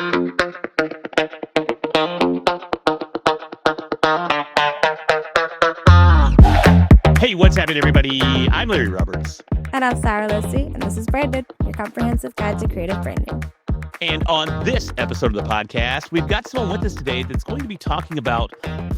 Hey, what's happening, everybody? I'm Larry Roberts. And I'm Sarah Lissy, and this is Branded, your comprehensive guide to creative branding. And on this episode of the podcast, we've got someone with us today that's going to be talking about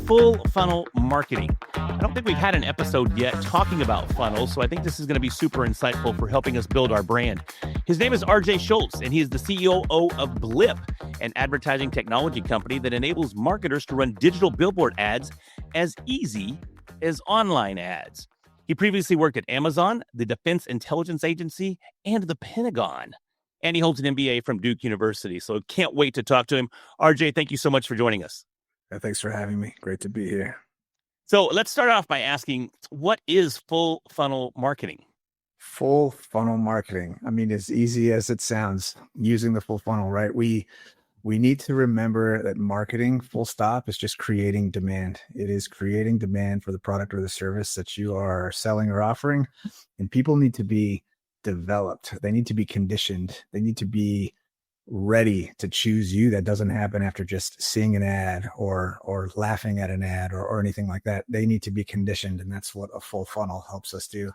full funnel marketing. I don't think we've had an episode yet talking about funnels, so I think this is going to be super insightful for helping us build our brand. His name is RJ Schultz, and he is the COO of Blip, an advertising technology company that enables marketers to run digital billboard ads as easy as online ads. He previously worked at Amazon, the Defense Intelligence Agency, and the Pentagon. And he holds an MBA from Duke University. So can't wait to talk to him. RJ, thank you so much for joining us. Thanks for having me. Great to be here. So let's start off by asking, what is full funnel marketing? Full funnel marketing. I mean, as easy as it sounds, using the full funnel, right? We need to remember that marketing, full stop, is just creating demand. It is creating demand for the product or the service that you are selling or offering. And people need to be developed. They need to be conditioned. They need to be ready to choose you. That doesn't happen after just seeing an ad or laughing at an ad or anything like that. They need to be conditioned. And that's what a full funnel helps us do.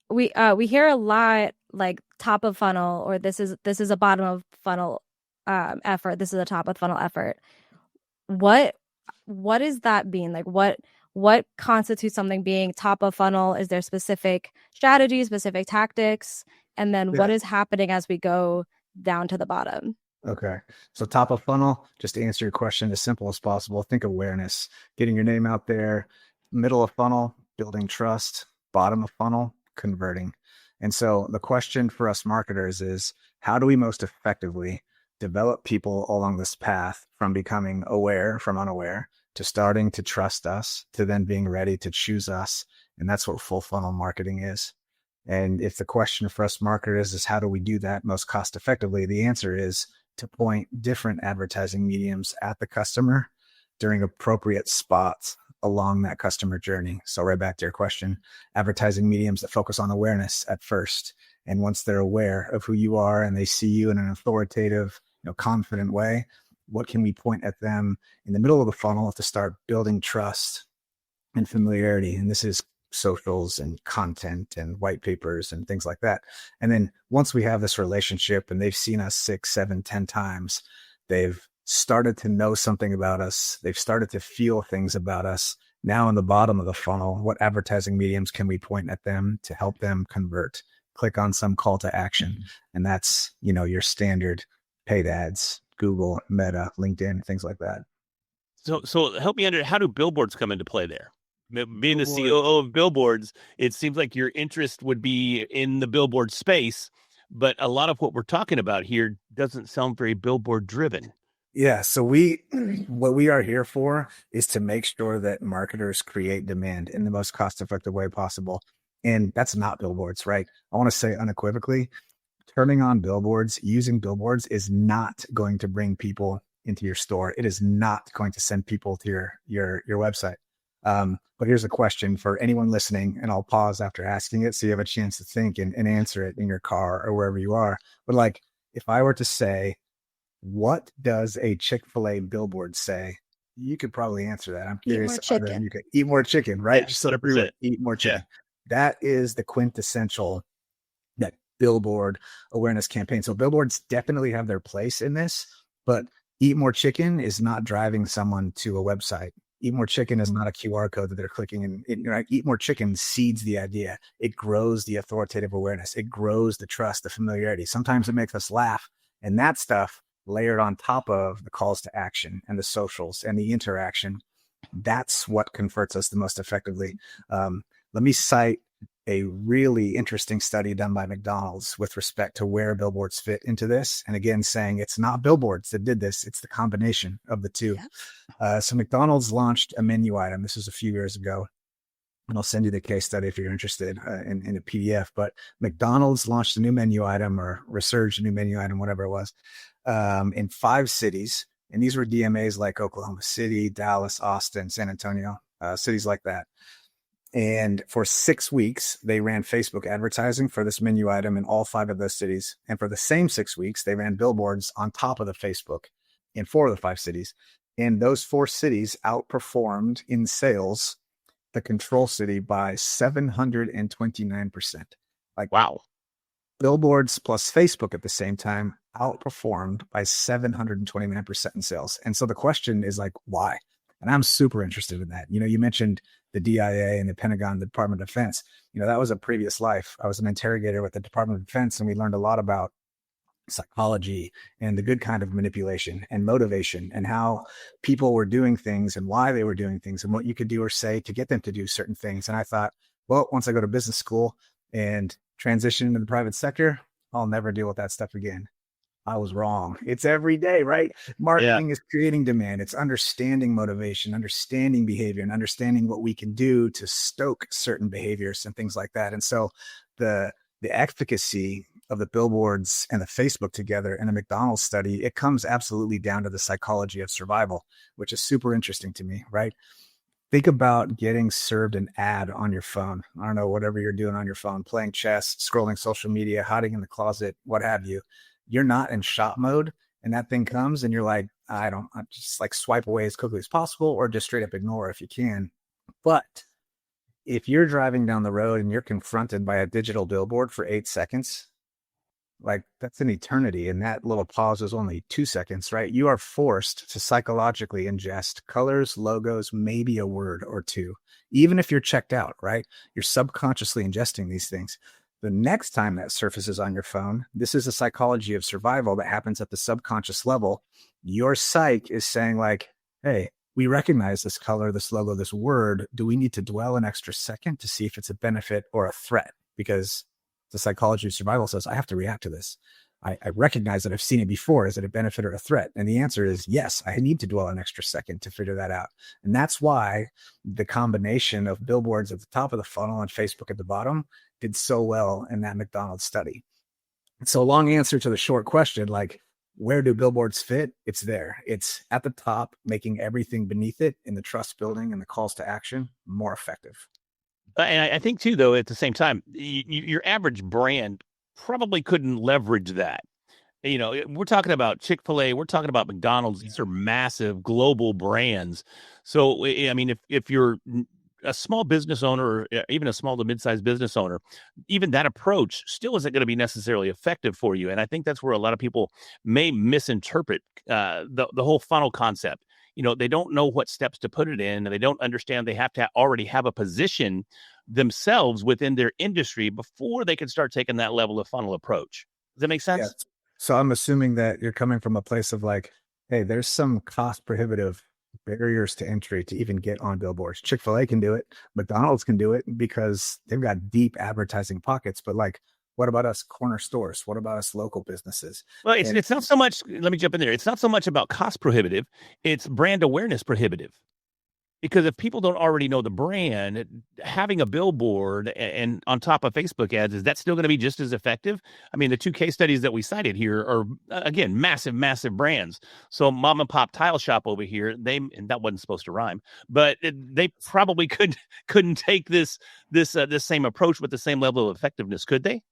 We hear a lot like top of funnel, or this is a bottom of funnel effort. This is a top of funnel effort. What does that mean? Like what constitutes something being top of funnel? Is there specific strategies, specific tactics? And then what is happening as we go down to the bottom? Okay. So top of funnel, just to answer your question as simple as possible, think awareness, getting your name out there. Middle of funnel, building trust. Bottom of funnel, converting. And so the question for us marketers is, how do we most effectively develop people along this path from becoming aware from unaware to starting to trust us to then being ready to choose us? And that's what full funnel marketing is. And if the question for us marketers is, how do we do that most cost effectively? The answer is to point different advertising mediums at the customer during appropriate spots along that customer journey. So right back to your question, advertising mediums that focus on awareness at first. And once they're aware of who you are and they see you in an authoritative, confident way, what can we point at them in the middle of the funnel to start building trust and familiarity? And this is socials and content and white papers and things like that. And then once we have this relationship and they've seen us 6, 7, 10 times, they've started to know something about us. They've started to feel things about us. Now in the bottom of the funnel, what advertising mediums can we point at them to help them convert? Click on some call to action. And that's, your standard paid ads, Google, Meta, LinkedIn, things like that. So help me how do billboards come into play there? Being the COO of Billboards, it seems like your interest would be in the billboard space, but a lot of what we're talking about here doesn't sound very billboard driven. Yeah. So what we are here for is to make sure that marketers create demand in the most cost-effective way possible. And that's not billboards, right? I want to say unequivocally, turning on billboards, using billboards is not going to bring people into your store. It is not going to send people to your website. But here's a question for anyone listening, and I'll pause after asking it so you have a chance to think and answer it in your car or wherever you are. But like, if I were to say, what does a Chick-fil-A billboard say? You could probably answer that. I'm curious. You could eat more chicken, right? Yeah, just so to eat more chicken. Yeah. That is the quintessential that billboard awareness campaign. So billboards definitely have their place in this, but eat more chicken is not driving someone to a website. Eat more chicken is not a QR code that they're clicking and right? Eat more chicken seeds the idea. It grows the authoritative awareness. It grows the trust, the familiarity. Sometimes it makes us laugh, and that stuff layered on top of the calls to action and the socials and the interaction. That's what converts us the most effectively. Let me cite a really interesting study done by McDonald's with respect to where billboards fit into this. And again, saying it's not billboards that did this, it's the combination of the two. Yeah. So McDonald's launched a menu item. This was a few years ago. And I'll send you the case study if you're interested in a PDF. But McDonald's launched a new menu item or resurged a new menu item, whatever it was, in 5 cities. And these were DMAs like Oklahoma City, Dallas, Austin, San Antonio, cities like that. And for 6 weeks, they ran Facebook advertising for this menu item in all 5 of those cities. And for the same 6 weeks, they ran billboards on top of the Facebook. in 4 of the 5 cities. And those 4 cities outperformed in sales the control city by 729%. Like, Wow. Billboards plus Facebook at the same time outperformed by 729% in sales. And so the question is like, why? And I'm super interested in that. You mentioned the DIA and the Pentagon, the Department of Defense. That was a previous life. I was an interrogator with the Department of Defense, and we learned a lot about psychology and the good kind of manipulation and motivation and how people were doing things and why they were doing things and what you could do or say to get them to do certain things. And I thought, well, once I go to business school and transition into the private sector, I'll never deal with that stuff again. I was wrong. It's every day, right? Marketing is creating demand. It's understanding motivation, understanding behavior, and understanding what we can do to stoke certain behaviors and things like that. And so the efficacy of the Billboards and the Facebook together in a McDonald's study, it comes absolutely down to the psychology of survival, which is super interesting to me, right? Think about getting served an ad on your phone. I don't know, whatever you're doing on your phone, playing chess, scrolling social media, hiding in the closet, what have you. You're not in shop mode, and that thing comes and you're like, I'm just like swipe away as quickly as possible, or just straight up ignore if you can. But if you're driving down the road and you're confronted by a digital billboard for 8 seconds, like that's an eternity. And that little pause is only 2 seconds, right? You are forced to psychologically ingest colors, logos, maybe a word or two. Even if you're checked out, right? You're subconsciously ingesting these things. The next time that surfaces on your phone, this is a psychology of survival that happens at the subconscious level. Your psyche is saying like, hey, we recognize this color, this logo, this word. Do we need to dwell an extra second to see if it's a benefit or a threat? Because the psychology of survival says, I have to react to this. I recognize that I've seen it before. Is it a benefit or a threat? And the answer is yes, I need to dwell an extra second to figure that out. And that's why the combination of Billboards at the top of the funnel and Facebook at the bottom did so well in that McDonald's study. So long answer to the short question, like, where do Billboards fit? It's there. It's at the top, making everything beneath it in the trust building and the calls to action more effective. And I think too, though, at the same time, your average brand probably couldn't leverage that. We're talking about Chick-fil-A, we're talking about McDonald's. These are massive global brands. So, I mean, if you're a small business owner, or even a small to mid-sized business owner, even that approach still isn't going to be necessarily effective for you. And I think that's where a lot of people may misinterpret the whole funnel concept. They don't know what steps to put it in, and they don't understand they have to already have a position themselves within their industry before they can start taking that level of funnel approach. Does that make sense? Yeah. So I'm assuming that you're coming from a place of like, hey, there's some cost prohibitive barriers to entry to even get on billboards. Chick-fil-A can do it. McDonald's can do it because they've got deep advertising pockets. But like, what about us corner stores? What about us local businesses? Well, it's not so much, let me jump in there. It's not so much about cost prohibitive. It's brand awareness prohibitive. Because if people don't already know the brand, having a billboard and on top of Facebook ads, is that still going to be just as effective? I mean, the 2 case studies that we cited here are, again, massive, massive brands. So mom and pop tile shop over here, and that wasn't supposed to rhyme, but they probably couldn't take this same approach with the same level of effectiveness, could they?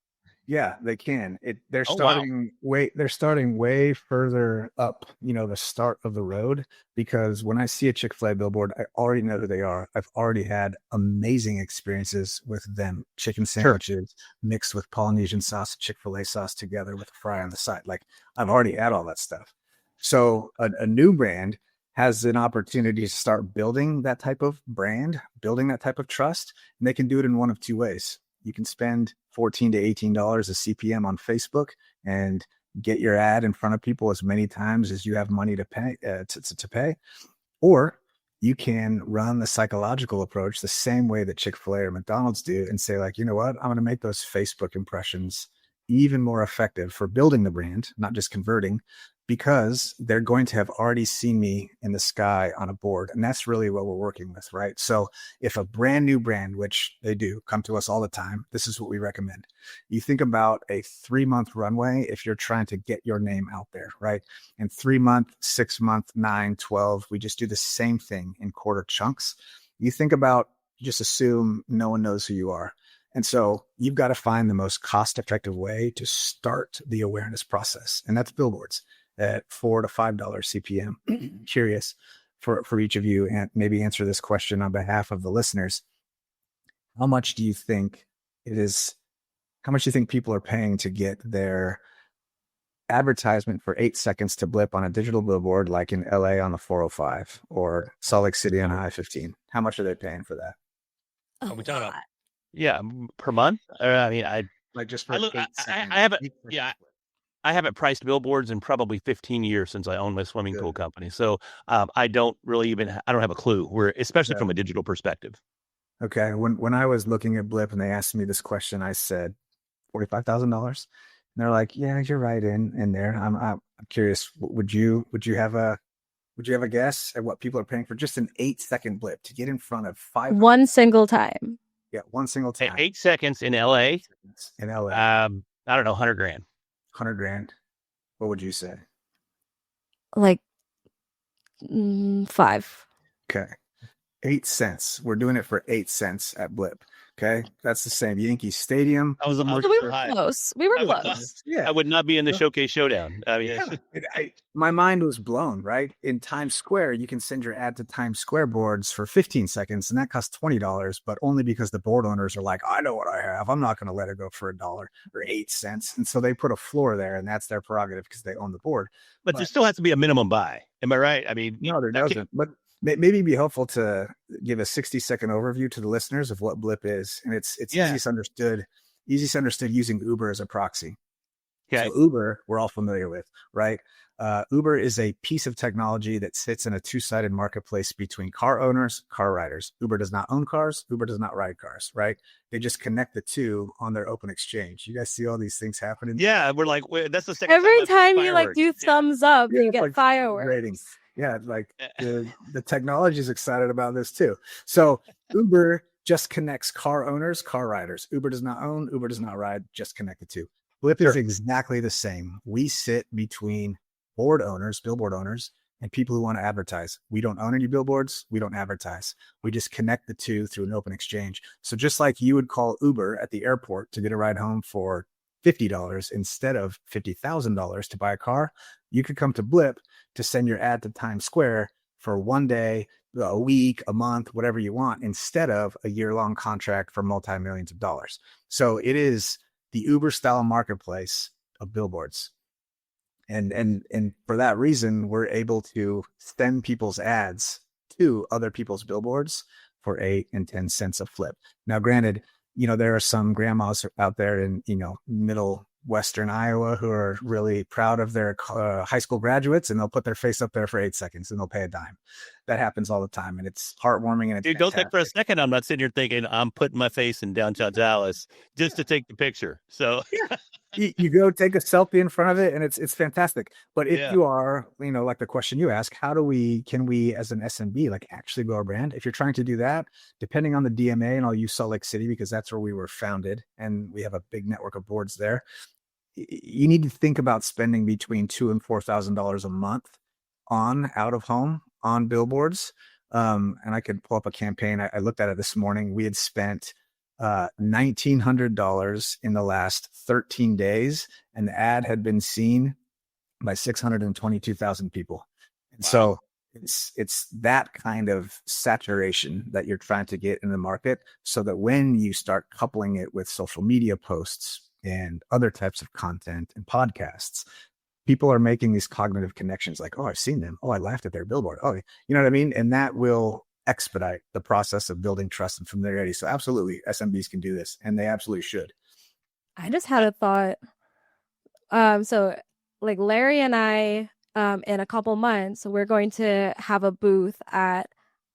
Yeah, they can. They're starting way further up, the start of the road, because when I see a Chick-fil-A billboard, I already know who they are. I've already had amazing experiences with them. Chicken sandwiches mixed with Polynesian sauce, Chick-fil-A sauce together with a fry on the side. Like, I've already had all that stuff. So a new brand has an opportunity to start building that type of brand, building that type of trust, and they can do it in one of 2 ways. You can spend $14 to $18 a CPM on Facebook and get your ad in front of people as many times as you have money to pay, to pay. Or you can run the psychological approach the same way that Chick-fil-A or McDonald's do and say, like, you know what, I'm going to make those Facebook impressions even more effective for building the brand, not just converting, because they're going to have already seen me in the sky on a board. And that's really what we're working with, right? So if a brand new brand, which they do come to us all the time, this is what we recommend. You think about a 3-month runway if you're trying to get your name out there, right? And 3-month, 6-month, 9, 12, we just do the same thing in quarter chunks. You think about, just assume no one knows who you are. And so you've got to find the most cost-effective way to start the awareness process. And that's billboards. at $4 to $5 CPM. Curious for each of you, and maybe answer this question on behalf of the listeners. How much do you think people are paying to get their advertisement for 8 seconds to blip on a digital billboard, like in LA on the 405 or Salt Lake City on I-15? How much are they paying for that? Are we talking about? Yeah, per month. I mean, Like just for I look. 8 seconds. I haven't. Yeah, I haven't priced billboards in probably 15 years since I owned my swimming pool company. So I don't really I don't have a clue. Especially from a digital perspective. Okay. When I was looking at Blip and they asked me this question, I said $45,000. And they're like, "Yeah, you're right in there." I'm curious. Would you have a guess at what people are paying for just an 8-second blip to get in front of 5? One single time. Yeah, one single time. 8 seconds in LA. In LA. I don't know, 100 grand. 100 grand. What would you say? Like 5. Okay. 8 cents. We're doing it for 8 cents at Blip. Okay. That's the same. Yankee Stadium. That was a So we were close. We were close. Yeah. I would not be in the Showcase Showdown. I mean, my mind was blown, right? In Times Square, you can send your ad to Times Square boards for 15 seconds, and that costs $20, but only because the board owners are like, I know what I have. I'm not going to let it go for $1 or 8 cents. And so they put a floor there, and that's their prerogative because they own the board. But there still has to be a minimum buy. Am I right? I mean, no, there doesn't. But maybe it'd be helpful to give a 60-second overview to the listeners of what Blip is. And it's easiest understood using Uber as a proxy. Okay. So Uber, we're all familiar with, right? Uber is a piece of technology that sits in a two-sided marketplace between car owners, car riders. Uber does not own cars. Uber does not ride cars, right? They just connect the two on their open exchange. You guys see all these things happening? Yeah, we're like, that's the second Every time you like do thumbs up, you get like fireworks. Ratings. Yeah, like the technology is excited about this too. So Uber just connects car owners, car riders. Uber does not own, Uber does not ride, just connect the two. Blip is exactly the same. We sit between board owners, billboard owners, and people who want to advertise. We don't own any billboards. We don't advertise. We just connect the two through an open exchange. So just like you would call Uber at the airport to get a ride home for $50 instead of $50,000 to buy a car, you could come to Blip to send your ad to Times Square for one day, a week, a month, whatever you want, instead of a year-long contract for multi-millions of dollars. So it is the Uber style marketplace of billboards. And for that reason, we're able to send people's ads to other people's billboards for 8 and 10 cents a flip. Now, granted, there are some grandmas out there in, middle Western Iowa who are really proud of their high school graduates, and they'll put their face up there for 8 seconds and they'll pay a dime. That happens all the time, and it's heartwarming. And it's dude, don't think for a second I'm not sitting here thinking I'm putting my face in downtown Dallas just to take the picture. So you go take a selfie in front of it, and it's fantastic. But if you are, like the question you ask, can we as an SMB like actually grow our brand? If you're trying to do that, depending on the DMA, and I'll use Salt Lake City because that's where we were founded, and we have a big network of boards there. You need to think about spending between $2,000 and $4,000 a month on out of home on billboards. And I could pull up a campaign. I looked at it this morning. We had spent $1,900 in the last 13 days, and the ad had been seen by 622,000 people. And so it's that kind of saturation that you're trying to get in the market, so that when you start coupling it with social media posts and other types of content and podcasts, people are making these cognitive connections like, oh, I've seen them. Oh, I laughed at their billboard. Oh, you know what I mean? And that will expedite the process of building trust and familiarity. So absolutely, SMBs can do this, and they absolutely should. I just had a thought. So like Larry and I, in a couple months, we're going to have a booth at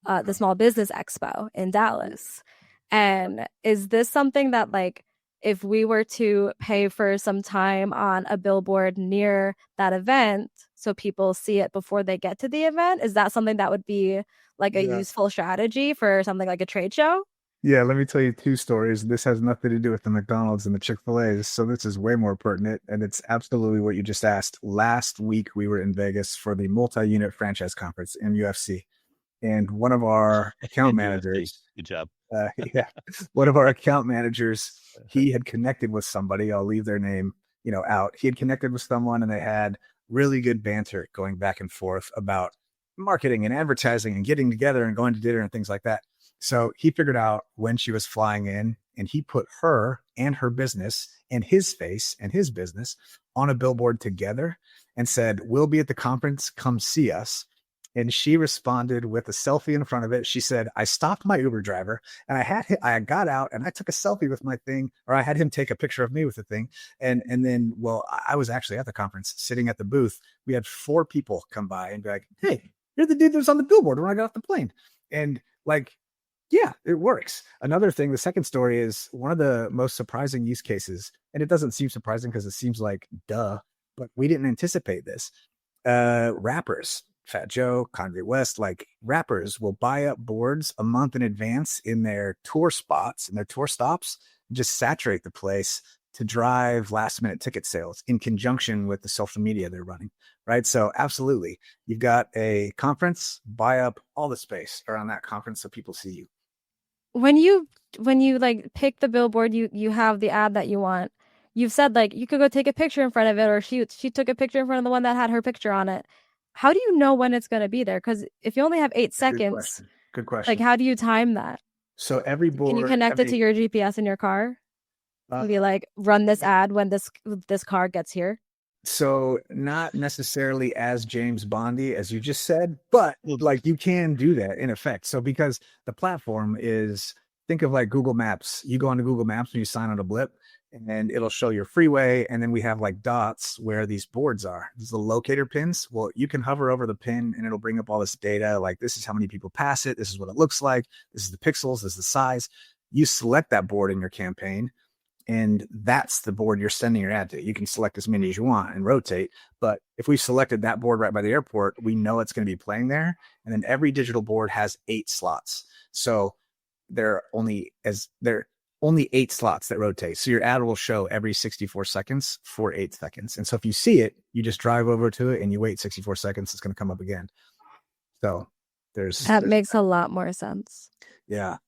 the Small Business Expo in Dallas. And is this something that, like, if we were to pay for some time on a billboard near that event so people see it before they get to the event, is that something that would be like a useful strategy for something like a trade show? Yeah, let me tell you 2 stories. This has nothing to do with the McDonald's and the Chick-fil-A's, so this is way more pertinent, and it's absolutely what you just asked. Last week, we were in Vegas for the multi-unit franchise conference, MUFC, and one of our account managers... Good job. One of our account managers, he had connected with somebody. I'll leave their name, out. He had connected with someone, and they had really good banter going back and forth about marketing and advertising and getting together and going to dinner and things like that. So he figured out when she was flying in, and he put her and her business and his face and his business on a billboard together and said, "We'll be at the conference. Come see us." And she responded with a selfie in front of it. She said, "I stopped my Uber driver and I got out and I took a selfie with my thing, or I had him take a picture of me with the thing. And then, well, I was actually at the conference sitting at the booth. We had 4 people come by and be like, 'Hey, you're the dude that was on the billboard when I got off the plane.'" And like, yeah, it works. Another thing, the second story is one of the most surprising use cases. And it doesn't seem surprising because it seems like duh, but we didn't anticipate this. Rappers, Fat Joe, Kanye West, like rappers will buy up boards a month in advance in their tour spots and their tour stops, and just saturate the place to drive last minute ticket sales in conjunction with the social media they're running. Right. So absolutely. You've got a conference, buy up all the space around that conference so people see you. When you like pick the billboard, you have the ad that you want. You've said like you could go take a picture in front of it, or she took a picture in front of the one that had her picture on it. How do you know when it's going to be there? Because if you only have 8 seconds, good question. like how do you time that? So every board, can you connect it to your GPS in your car? Be like, run this ad when this car gets here. So not necessarily as James Bondy as you just said, but like you can do that in effect. So because the platform is, think of like Google Maps. You go onto Google Maps when you sign on to Blip, and it'll show your freeway. And then we have like dots where these boards are. These are the locator pins. Well, you can hover over the pin and it'll bring up all this data. Like this is how many people pass it. This is what it looks like. This is the pixels. This is the size. You select that board in your campaign, and that's the board you're sending your ad to. You can select as many as you want and rotate. But if we selected that board right by the airport, we know it's going to be playing there. And then every digital board has 8 slots. So there are only 8 slots that rotate. So your ad will show every 64 seconds for 8 seconds. And so if you see it, you just drive over to it and you wait 64 seconds. It's going to come up again. So there's makes a lot more sense. Yeah.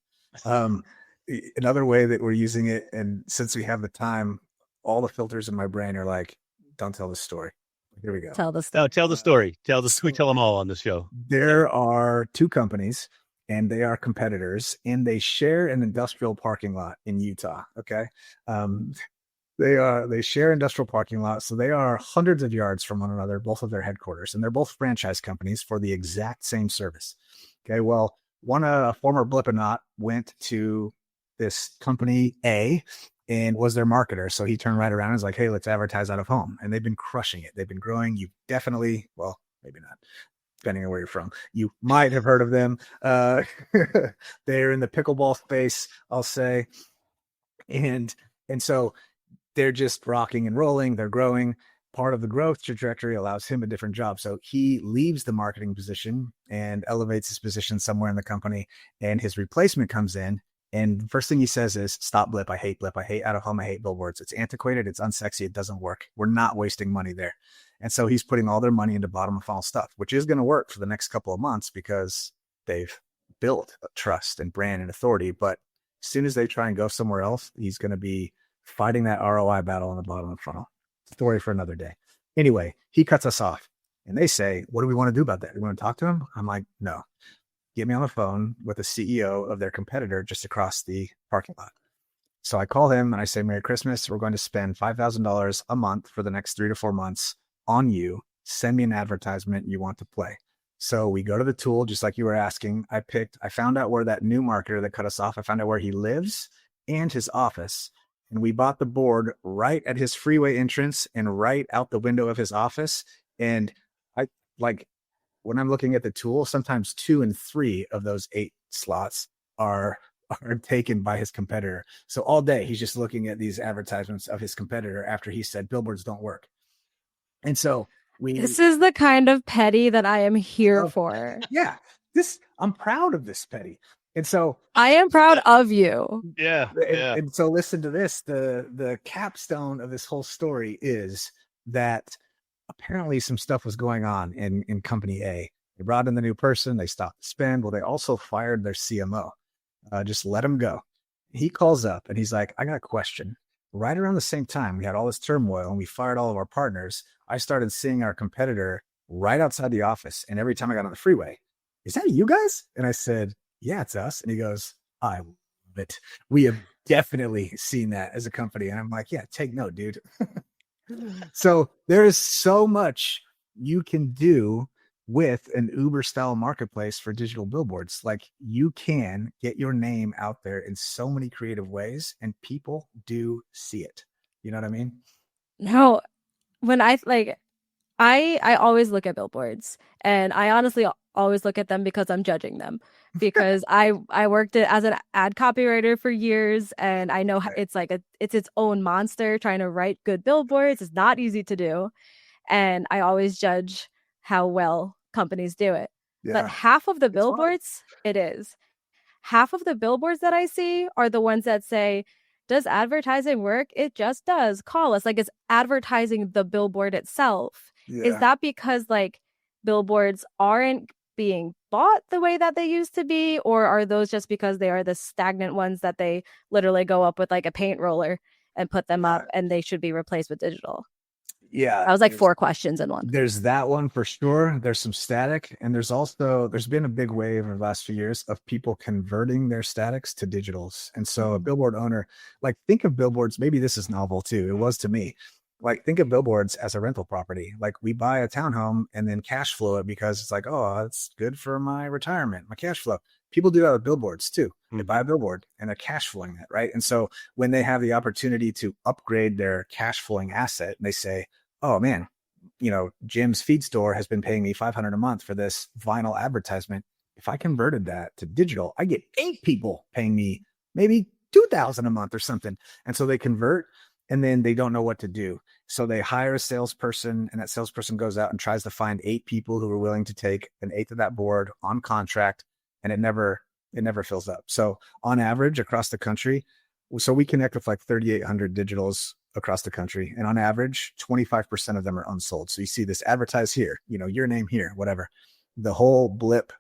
Another way that we're using it, and since we have the time, all the filters in my brain are like, don't tell the story. Here we go. Tell the story. We tell them all on the show. There are 2 companies, and they are competitors, and they share an industrial parking lot in Utah. Okay. They share industrial parking lot. So they are hundreds of yards from one another, both of their headquarters, and they're both franchise companies for the exact same service. Okay. Well, a former Blipanaut went to this company A and was their marketer. So he turned right around and was like, "Hey, let's advertise out of home." And they've been crushing it. They've been growing. You definitely, well, maybe not, depending on where you're from. You might have heard of them. They're in the pickleball space, I'll say. And so they're just rocking and rolling. They're growing. Part of the growth trajectory allows him a different job. So he leaves the marketing position and elevates his position somewhere in the company. And his replacement comes in. And the first thing he says is, "Stop Blip. I hate Blip. I hate out of home. I hate billboards. It's antiquated. It's unsexy. It doesn't work. We're not wasting money there." And so he's putting all their money into bottom of funnel stuff, which is going to work for the next couple of months because they've built a trust and brand and authority. But as soon as they try and go somewhere else, he's going to be fighting that ROI battle on the bottom of the funnel. Story for another day. Anyway, he cuts us off and they say, "What do we want to do about that? Do we want to talk to him?" I'm like, "No. Get me on the phone with the CEO of their competitor just across the parking lot." So I call him and I say, "Merry Christmas. We're going to spend $5,000 a month for the next 3 to 4 months on you. Send me an advertisement you want to play." So we go to the tool, just like you were asking. I found out where that new marketer that cut us off, I found out where he lives and his office. And we bought the board right at his freeway entrance and right out the window of his office. And when I'm looking at the tool, sometimes 2 and 3 of those 8 slots are taken by his competitor. So all day he's just looking at these advertisements of his competitor after he said billboards don't work. And so this is the kind of petty that I am here for. Yeah. I'm proud of this petty. And so I am proud of you. Yeah. And so listen to this. The capstone of this whole story is that apparently some stuff was going on in company A. They brought in the new person. They stopped the spend. Well, they also fired their CMO. Just let him go. He calls up and he's like, "I got a question. right around the same time, we had all this turmoil and we fired all of our partners. I started seeing our competitor right outside the office. And every time I got on the freeway, is that you guys? And I said, yeah, it's us. And he goes, I love it. We have definitely seen that as a company. And I'm like, yeah, take note, dude. So there is so much you can do with an Uber style marketplace for digital billboards. Like, you can get your name out there in so many creative ways, and people do see it. You know what I mean? No, when I always look at billboards, and I honestly always look at them because I'm judging them, because I worked as an ad copywriter for years, and I know Right. it's like it's its own monster. Trying to write good billboards is not easy to do, and I always judge how well companies do it. But Yeah. half of the It's hard. billboards, it is. Half of the billboards that I see are the ones that say, does advertising work? It just does. Call us. Like, it's advertising the billboard itself. Is Yeah. that because like billboards aren't being bought the way that they used to be? Or are those just because they are the stagnant ones that they literally go up with like a paint roller and put them up, and they should be replaced with digital? Yeah. That was like 4 questions in one. There's that one for sure. There's some static, and there's been a big wave over the last few years of people converting their statics to digitals. And so a billboard owner, like, think of billboards, maybe this is novel too. It was to me. Like, think of billboards as a rental property. Like, we buy a townhome and then cash flow it because it's like, oh, it's good for my retirement, my cash flow. People do that with billboards too. They buy a billboard and they're cash flowing that, right? And so when they have the opportunity to upgrade their cash flowing asset, and they say, oh man, Jim's feed store has been paying me $500 a month for this vinyl advertisement. If I converted that to digital, I get 8 people paying me maybe $2,000 a month or something. And so they convert, and then they don't know what to do. So they hire a salesperson, and that salesperson goes out and tries to find 8 people who are willing to take an eighth of that board on contract, and it never fills up. So on average across the country, so we connect with like 3,800 digitals across the country, and on average 25% of them are unsold. So you see this advertised here, your name here, whatever. The whole Blip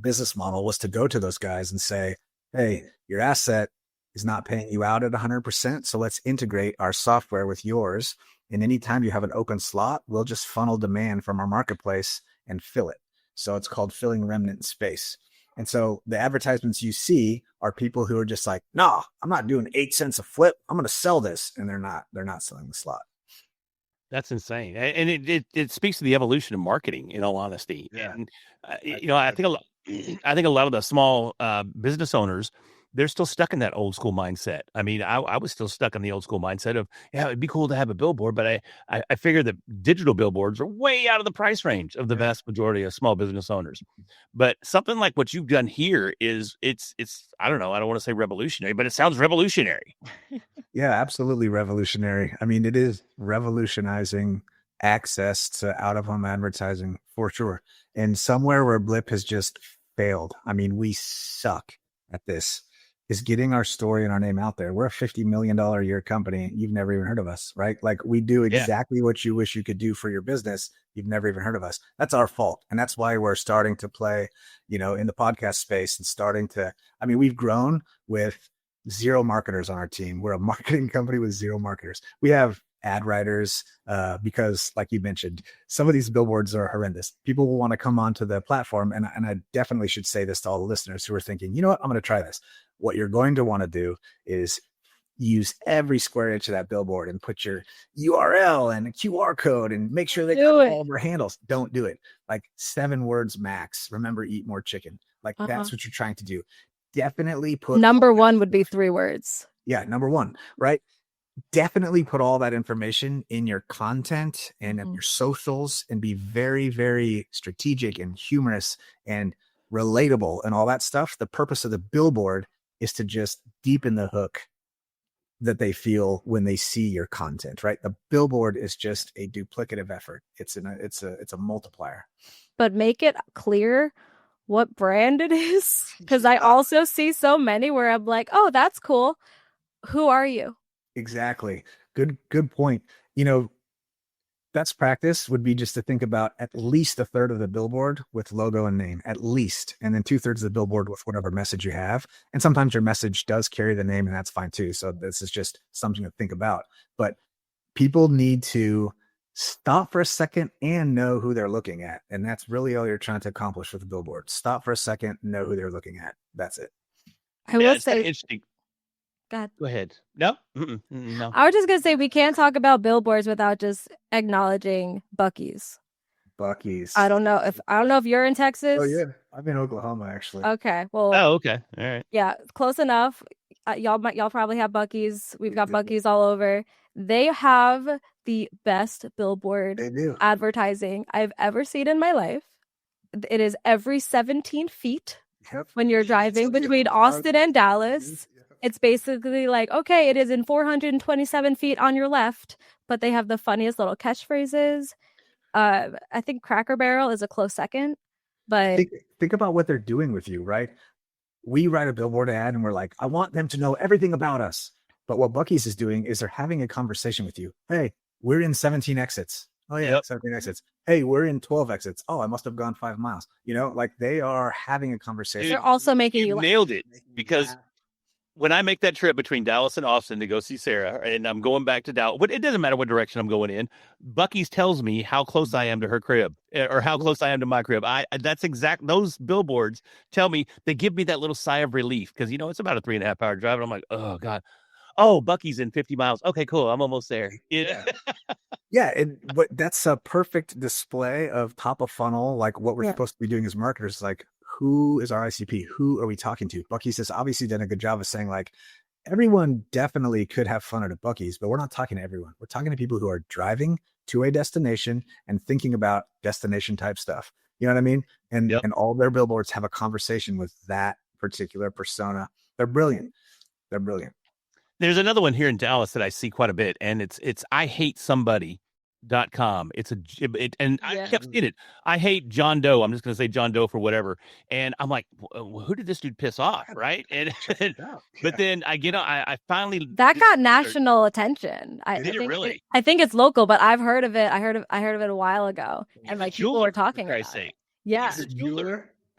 business model was to go to those guys and say, hey, your asset is not paying you out at 100%, so let's integrate our software with yours, and anytime you have an open slot, we'll just funnel demand from our marketplace and fill it. So it's called filling remnant space. And so the advertisements you see are people who are just like, no, I'm not doing 8 cents a flip. I'm going to sell this. And they're not selling the slot. That's insane. And it speaks to the evolution of marketing, in all honesty. Yeah. And, I think a lot of the small business owners, they're still stuck in that old school mindset. I mean, I was still stuck in the old school mindset of, yeah, it'd be cool to have a billboard, but I figure that digital billboards are way out of the price range of the vast majority of small business owners. But something like what you've done here it's I don't know, I don't want to say revolutionary, but it sounds revolutionary. Yeah, absolutely revolutionary. I mean, it is revolutionizing access to out of home advertising for sure. And somewhere where Blip has just failed, I mean, we suck at this, is getting our story and our name out there. We're a $50 million a year company. You've never even heard of us, right? Like, we do exactly what you wish you could do for your business. You've never even heard of us. That's our fault. And that's why we're starting to play, in the podcast space, and we've grown with 0 marketers on our team. We're a marketing company with 0 marketers. We have ad writers because, like you mentioned, some of these billboards are horrendous. People will want to come onto the platform. And I definitely should say this to all the listeners who are thinking, you know what, I'm going to try this. What you're going to want to do is use every square inch of that billboard and put your URL and a QR code and make sure they got all of our handles. Don't do it. Like 7 words max. Remember, eat more chicken. Like that's what you're trying to do. Definitely put number 1 would be 3 words. Yeah, number 1, right? Definitely put all that information in your content and your socials, and be very, very strategic and humorous and relatable and all that stuff. The purpose of the billboard is to just deepen the hook that they feel when they see your content, right? The billboard is just a duplicative effort. It's a multiplier. But make it clear what brand it is, because I also see so many where I'm like, oh, that's cool. Who are you? Exactly. Good point. best practice would be just to think about at least a third of the billboard with logo and name, at least, and then 2/3 of the billboard with whatever message you have. And sometimes your message does carry the name, and that's fine too. So this is just something to think about. But people need to stop for a second and know who they're looking at. And that's really all you're trying to accomplish with the billboard. Stop for a second, know who they're looking at. That's it. I will it's kinda say, interesting. go ahead. Go ahead. No, no. I was just gonna say we can't talk about billboards without just acknowledging Buc-ee's. Buc-ee's. I don't know if you're in Texas. Oh yeah, I'm in Oklahoma actually. Okay. Well. Oh, okay. All right. Yeah, close enough. Y'all probably have Buc-ee's. We've got Buc-ee's all over. They have the best billboard advertising I've ever seen in my life. It is every 17 feet when you're driving between Austin and Dallas. It's basically like, okay, it is in 427 feet on your left, but they have the funniest little catchphrases. I think Cracker Barrel is a close second, but think about what they're doing with you, right? We write a billboard ad and we're like, I want them to know everything about us. But what Buc-ee's is doing is they're having a conversation with you. Hey, we're in 17 exits. Oh yeah, 17 exits. Hey, we're in 12 exits. Oh, I must have gone 5 miles. Like they are having a conversation. They're also making you nailed it, because when I make that trip between Dallas and Austin to go see Sarah, and I'm going back to Dallas, it doesn't matter what direction I'm going in. Buc-ee's tells me how close I am to her crib, or how close I am to my crib. Those billboards tell me, they give me that little sigh of relief, because it's about a 3.5 hour drive, and I'm like, oh God. Oh, Buc-ee's in 50 miles. Okay, cool. I'm almost there. Yeah. But that's a perfect display of top of funnel, like what we're supposed to be doing as marketers. Like, who is our ICP? Who are we talking to? Buc-ee's has obviously done a good job of saying, like, everyone definitely could have fun at a Buc-ee's, but we're not talking to everyone. We're talking to people who are driving to a destination and thinking about destination type stuff. You know what I mean? And all their billboards have a conversation with that particular persona. They're brilliant. There's another one here in Dallas that I see quite a bit, and it's ihatesomebody.com. I kept seeing it. I hate John Doe. I'm just going to say John Doe for whatever. And I'm like, who did this dude piss off? Right. But then I finally, that got national attention. I think it's local, but I've heard of it. I heard of it a while ago, and like people were talking about it. Yeah.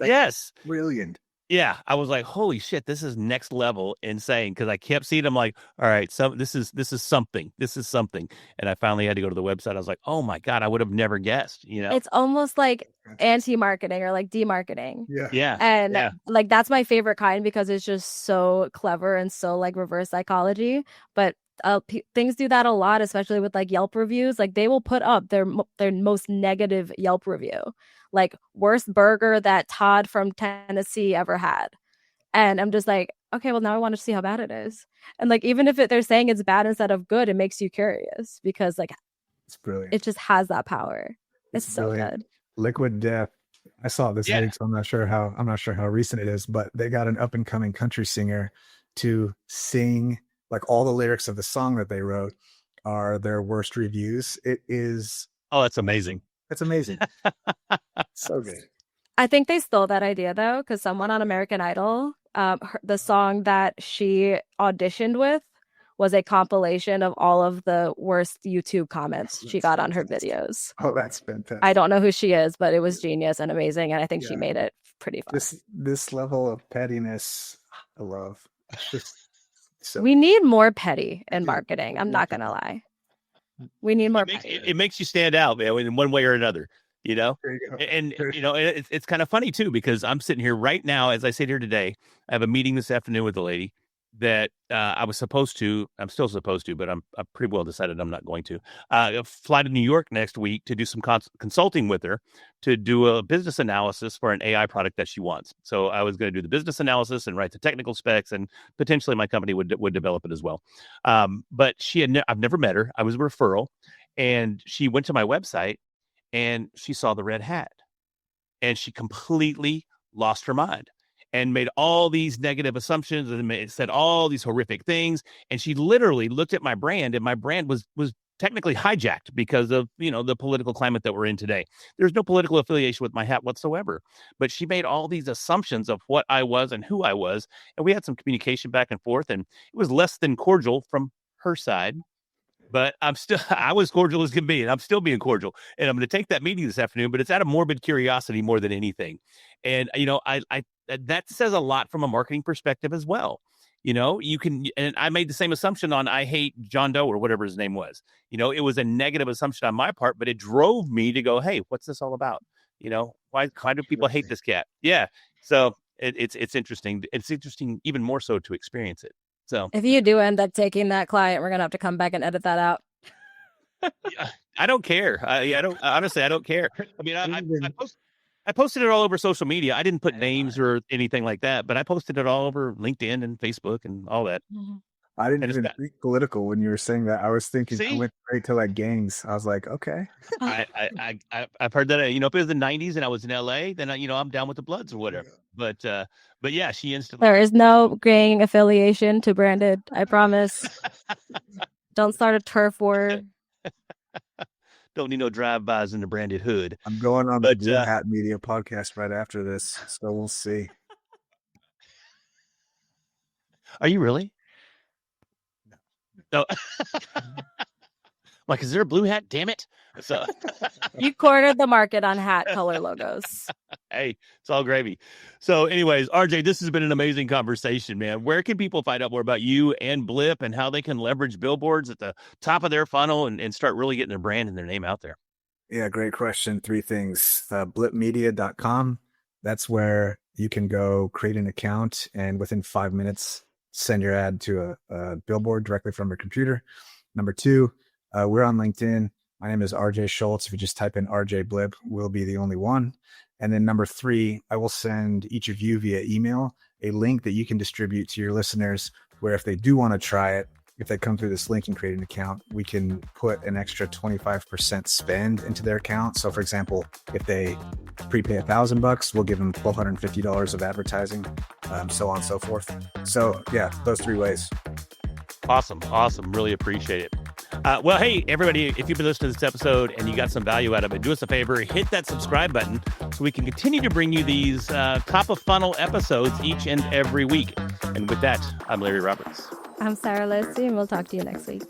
Yes. Brilliant. Yeah, I was like, holy shit, this is next level insane, because I kept seeing them like, all right, so this is something. And I finally had to go to the website. I was like, oh my God, I would have never guessed, It's almost like anti-marketing or like demarketing. Yeah. And like that's my favorite kind, because it's just so clever and so like reverse psychology. But things do that a lot, especially with like Yelp reviews. Like they will put up their most negative Yelp review, like worst burger that Todd from Tennessee ever had. And I'm just like, okay, well now I want to see how bad it is. And like, even if they're saying it's bad instead of good, it makes you curious, because like it's brilliant. It just has that power. It's so brilliant. Good. Liquid Death. I saw this week, so I'm not sure how recent it is, but they got an up and coming country singer to sing, like, all the lyrics of the song that they wrote are their worst reviews. It is. Oh, that's amazing. It's amazing. So good. I think they stole that idea though, because someone on American Idol, the song that she auditioned with was a compilation of all of the worst YouTube comments she got on her videos. Oh, that's fantastic. I don't know who she is, but it was genius and amazing, and I think she made it pretty fun. This level of pettiness, I love. It's just so. We need more petty in marketing. I'm not gonna lie. We need more. It makes you stand out, man, in one way or another. There you go. And it's kind of funny too, because I'm sitting here right now as I sit here today. I have a meeting this afternoon with a lady that I'm still supposed to, but I'm pretty well decided I'm not going to fly to New York next week to do some consulting with her to do a business analysis for an AI product that she wants. So I was going to do the business analysis and write the technical specs, and potentially my company would develop it as well. But I've never met her. I was a referral, and she went to my website and she saw the red hat, and she completely lost her mind and made all these negative assumptions and said all these horrific things. And she literally looked at my brand, and my brand was technically hijacked because of, the political climate that we're in today. There's no political affiliation with my hat whatsoever, but she made all these assumptions of what I was and who I was. And we had some communication back and forth, and it was less than cordial from her side, but I was cordial as can be, and I'm still being cordial. And I'm going to take that meeting this afternoon, but it's out of morbid curiosity more than anything. And, I that says a lot from a marketing perspective as well. You can, and I made the same assumption on I hate John Doe or whatever his name was. It was a negative assumption on my part, but it drove me to go, hey, what's this all about? Why do people hate this cat? Yeah. So it's interesting. It's interesting even more so to experience it. So if you do end up taking that client, we're going to have to come back and edit that out. I don't care. I don't care. I mean, I posted it all over social media. I didn't put names or anything like that, but I posted it all over LinkedIn and Facebook and all that. I didn't even think political when you were saying that. I was thinking I went straight to like gangs. I was like, okay. I've heard that. If it was the '90s and I was in LA, then I'm down with the Bloods or whatever. But yeah, she instantly. There is no gang affiliation to Branded. I promise. Don't start a turf war. Don't need no drive-bys in the Branded hood. I'm going on the Blue Hat Media podcast right after this, so we'll see. Are you really? No. Like, is there a blue hat? Damn it. So you cornered the market on hat color logos. Hey, it's all gravy. So anyways, RJ, this has been an amazing conversation, man. Where can people find out more about you and Blip and how they can leverage billboards at the top of their funnel and start really getting their brand and their name out there? Yeah, great question. 3 things. Blipmedia.com. That's where you can go create an account and within 5 minutes, send your ad to a billboard directly from your computer. Number 2, we're on LinkedIn. My name is RJ Schultz. If you just type in RJ Blip, we'll be the only one. And then number 3, I will send each of you via email a link that you can distribute to your listeners where if they do want to try it, if they come through this link and create an account, we can put an extra 25% spend into their account. So for example, if they prepay $1,000, we'll give them $1,250 of advertising, so on and so forth. So yeah, those 3 ways. Awesome. Really appreciate it. Well, hey, everybody, if you've been listening to this episode and you got some value out of it, do us a favor, hit that subscribe button so we can continue to bring you these top of funnel episodes each and every week. And with that, I'm Larry Roberts. I'm Sarah Listy, and we'll talk to you next week.